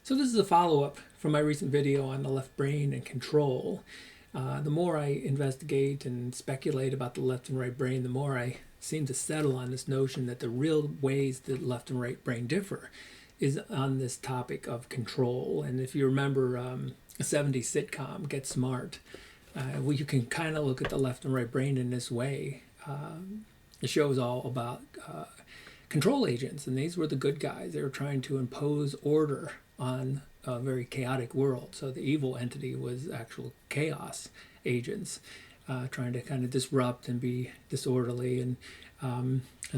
So this is a follow-up from my recent video on the left brain and control. The more I investigate and speculate about the left and right brain, the more I seem to settle on this notion that the real ways the left and right brain differ is on this topic of control. And if you remember a 70s sitcom, Get Smart, you can kind of look at the left and right brain in this way. The show is all about control agents, and these were the good guys. They were trying to impose order on a very chaotic world. So the evil entity was actual chaos agents trying to kind of disrupt and be disorderly, and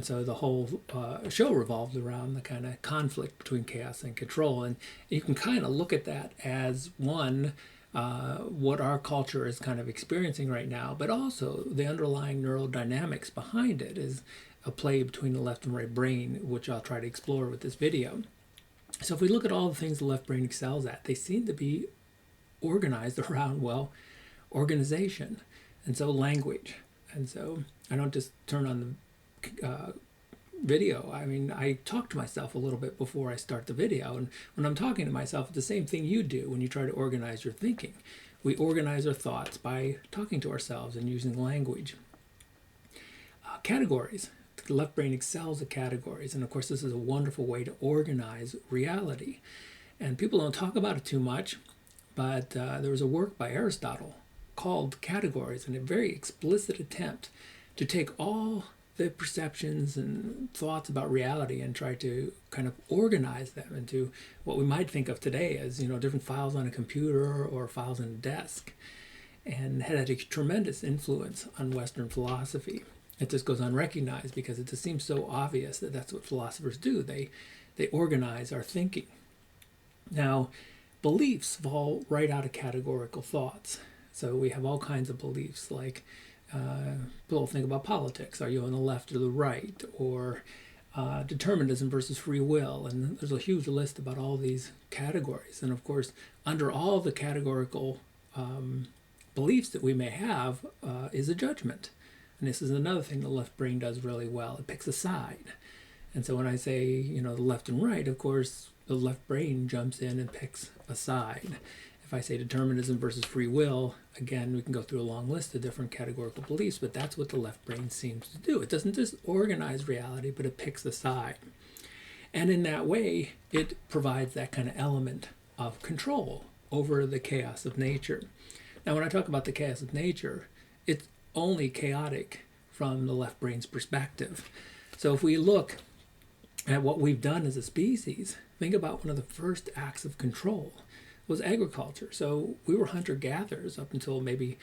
so the whole show revolved around the kind of conflict between chaos and control. And you can kind of look at that as one, what our culture is kind of experiencing right now, but also the underlying neural dynamics behind it is a play between the left and right brain, which I'll try to explore with this video. So if we look at all the things the left brain excels at, they seem to be organized around, well, organization, and so language. And so I don't just turn on the video. I mean, I talk to myself a little bit before I start the video. And when I'm talking to myself, it's the same thing you do when you try to organize your thinking. We organize our thoughts by talking to ourselves and using language. Categories. The left brain excels at categories, and of course this is a wonderful way to organize reality. And people don't talk about it too much, but there was a work by Aristotle called Categories, and a very explicit attempt to take all the perceptions and thoughts about reality and try to kind of organize them into what we might think of today as, different files on a computer or files on a desk, and had a tremendous influence on Western philosophy. It just goes unrecognized because it just seems so obvious that that's what philosophers do. They organize our thinking. Now, beliefs fall right out of categorical thoughts. So we have all kinds of beliefs, like people think about politics. Are you on the left or the right? Or determinism versus free will. And there's a huge list about all these categories. And of course, under all the categorical beliefs that we may have is a judgment. And this is another thing the left brain does really well. It picks a side. And so when I say, the left and right, of course, the left brain jumps in and picks a side. If I say determinism versus free will, again, we can go through a long list of different categorical beliefs, but that's what the left brain seems to do. It doesn't just organize reality, but it picks a side. And in that way, it provides that kind of element of control over the chaos of nature. Now, when I talk about the chaos of nature, it's only chaotic from the left brain's perspective. So if we look at what we've done as a species, think about one of the first acts of control was agriculture. So we were hunter-gatherers up until maybe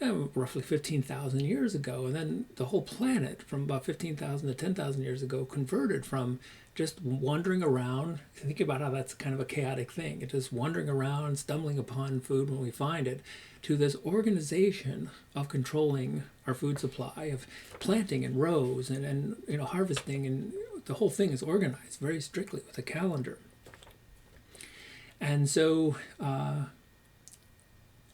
roughly 15,000 years ago. And then the whole planet from about 15,000 to 10,000 years ago converted from just wandering around. Think about how that's kind of a chaotic thing. It's just wandering around, stumbling upon food when we find it, to this organization of controlling our food supply, of planting in rows and harvesting, and the whole thing is organized very strictly with a calendar. And so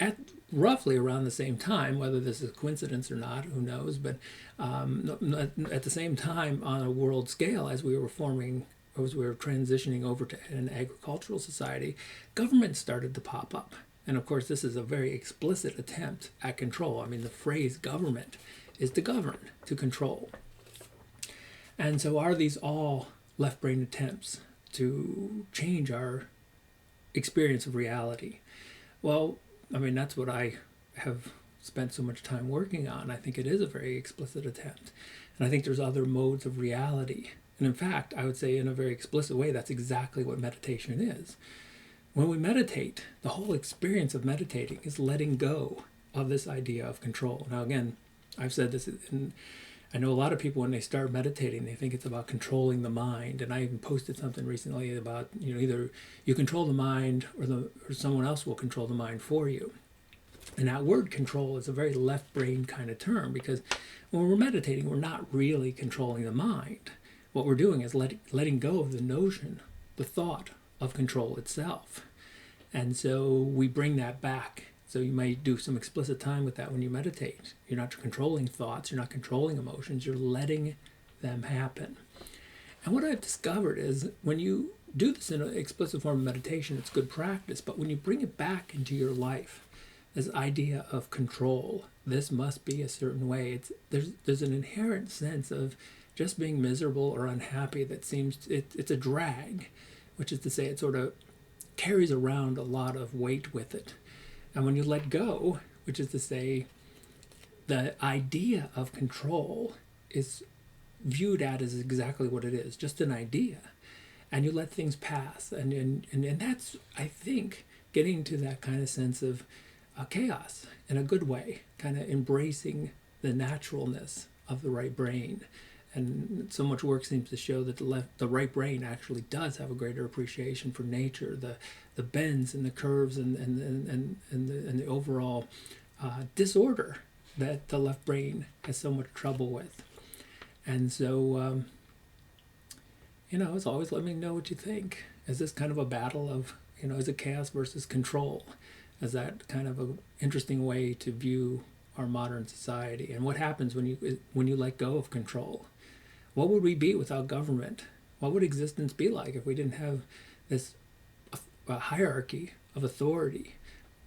at roughly around the same time, whether this is a coincidence or not, who knows, but at the same time on a world scale, as we were transitioning over to an agricultural society, governments started to pop up. And of course, this is a very explicit attempt at control. I mean, the phrase government is to govern, to control. And so are these all left brain attempts to change our experience of reality? Well, I mean, that's what I have spent so much time working on. I think it is a very explicit attempt. And I think there's other modes of reality. And in fact, I would say in a very explicit way, that's exactly what meditation is. When we meditate, the whole experience of meditating is letting go of this idea of control. Now, again, I've said this, and I know a lot of people, when they start meditating, they think it's about controlling the mind. And I even posted something recently about, either you control the mind or someone else will control the mind for you. And that word control is a very left brain kind of term, because when we're meditating, we're not really controlling the mind. What we're doing is letting go of the notion, the thought of control itself. And so we bring that back. So you might do some explicit time with that when you meditate. You're not controlling thoughts, you're not controlling emotions, you're letting them happen. And what I've discovered is when you do this in an explicit form of meditation, it's good practice. But when you bring it back into your life, this idea of control, this must be a certain way. There's an inherent sense of just being miserable or unhappy that it's a drag, which is to say it sort of carries around a lot of weight with it. And when you let go, which is to say the idea of control is viewed at as exactly what it is, just an idea. And you let things pass. And that's, I think, getting to that kind of sense of chaos in a good way, kind of embracing the naturalness of the right brain. And so much work seems to show that the right brain actually does have a greater appreciation for nature, the bends and the curves and the overall disorder that the left brain has so much trouble with. And so, it's always let me know what you think. Is this kind of a battle of, is it chaos versus control? Is that kind of an interesting way to view our modern society? And what happens when you let go of control? What would we be without government? What would existence be like if we didn't have this hierarchy of authority?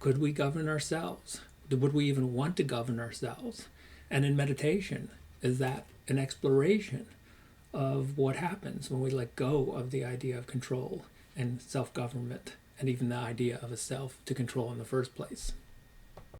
Could we govern ourselves? Would we even want to govern ourselves? And in meditation, is that an exploration of what happens when we let go of the idea of control and self-government and even the idea of a self to control in the first place?